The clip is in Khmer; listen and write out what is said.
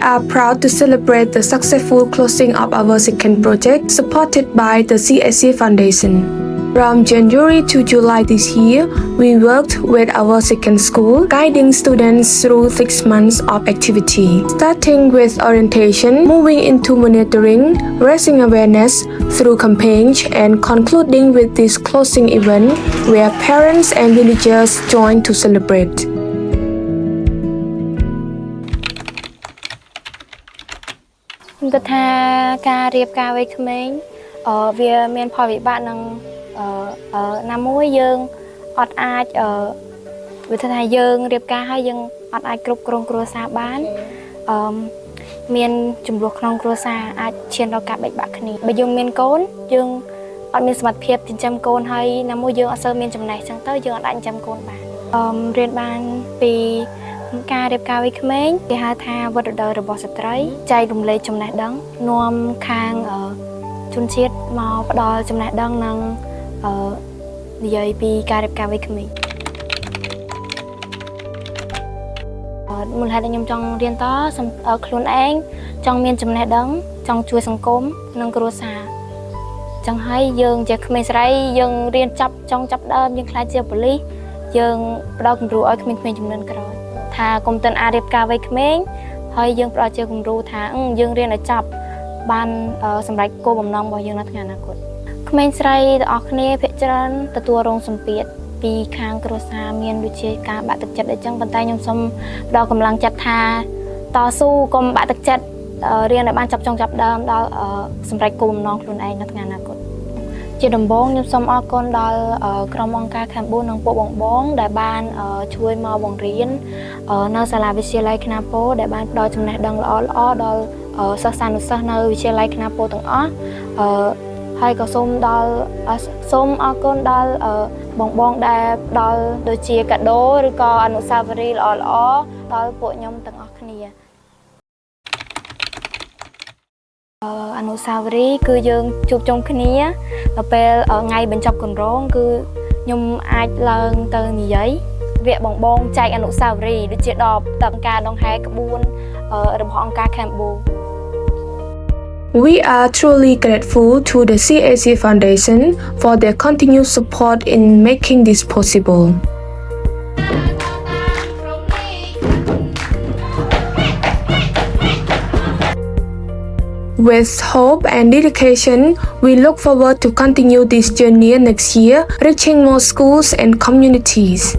are proud to celebrate the successful closing of our second project supported by the CSC Foundation. From January to July this year, we worked with our second school, guiding students through 6 months of activity, starting with orientation, moving into monitoring, raising awareness through campaigns, and concluding with this closing event where parents and villagers joined to celebrate. គិតថាការរៀបការវ័យក្មេងវាមានផលវិបាកនឹងណាមួយយើងអត់អាចវាថាយើងរៀបការហើយយើងអត់អាចគ្រប់គ្រងគ្រួសារបានមានចំនួនក្នុងគ្រួសារអាចឈានដល់ការបែកបាក់គ្នាបើយើងមានកូនយើងអត់មានសមត្ថភាពចិញ្ចឹមកូនហើយណាមួយយើងអត់សូវមានចំណេះចឹងទៅយើងអត់អាចចិញ្ចឹមកូនបានរៀនបានពីការរៀបការវ័យក្មេងគេហៅថាវត្តដិលរបស់ស្ត្រីចែករំលែកចំណេះដឹងនាំខាងជនជាតិមកផ្ដល់ចំណេះដឹងនិងនិយាយពីការរៀបការវ័យក្មេងមូលហេតុដែលខ្ញុំចង់រៀនតខ្លួនឯងចង់មានចំណេះដឹងចង់ជួយសង្គមនិងគ្រួសារចឹងហើយយើងជាក្មេងស្រីយើងរៀនចង់ចាប់ដើមយើងខ្លាចជាប៉ូលីសយើងផ្ដល់គំរូឲ្យក្មេងៗជំនាន់ក្រោយថាកុំតិនអាចរៀបការវ័យក្មេងហើយយើងផ្ដល់ជាគំរូថាយើងរៀនឲ្យចប់បានសម្រេចគោលបំណងរបស់យើងនៅថ្ងៃអនាគតក្មេងស្រីទាំងអស់គ្នាភាគច្រើនទទួលរងសម្ពាធពីខាងគ្រួសារមានដូចជាការបាក់ទឹកចិត្តអីចឹងប៉ុន្តែខ្ញុំសូមផ្ដល់កម្លាំងចិត្តថាតស៊ូកុំបាក់ទឹកចិត្តរៀនឲ្យបានចាប់ចុងចាប់ដើមដល់សម្រេចគោលបំណងខ្លួនឯងនៅថ្ងៃអនាគតជាដំបូងខ្ញុំសូមអរគុណដល់ក្រុមអង្គការ Cambodia និងពួកបងដែលបានជួយមកបង្រៀននៅសាលាវិទ្យាល័យខ្នាតពោធិ៍ដែលបានផ្ដល់ចំណេះដឹងល្អៗដល់សិស្សានុសិស្សនៅវិទ្យាល័យខ្នាតពោធិ៍ទាំងអស់ហើយក៏សូមអរគុណដល់បងដែលផ្ដល់ដូចជាកាដូឬក៏អនុស្សាវរីយ៍ល្អៗដល់ពួកខ្ញុំទាំងអស់គ្នាអនុស្សាវរីយ៍គឺយើងជួបជុំគ្នាដល់ពេលថ្ងៃបញ្ចប់គម្រោងគឺខ្ញុំអាចឡើងទៅនិយាយវគ្គបងចែកអនុស្សាវរីយ៍ដូចជាដល់ការដង្ហែក្បួនរបស់អង្គការ Cambodia We are truly grateful to the CAC Foundation for their continued support in making this possible. With hope and dedication, we look forward to continue this journey next year, reaching more schools and communities.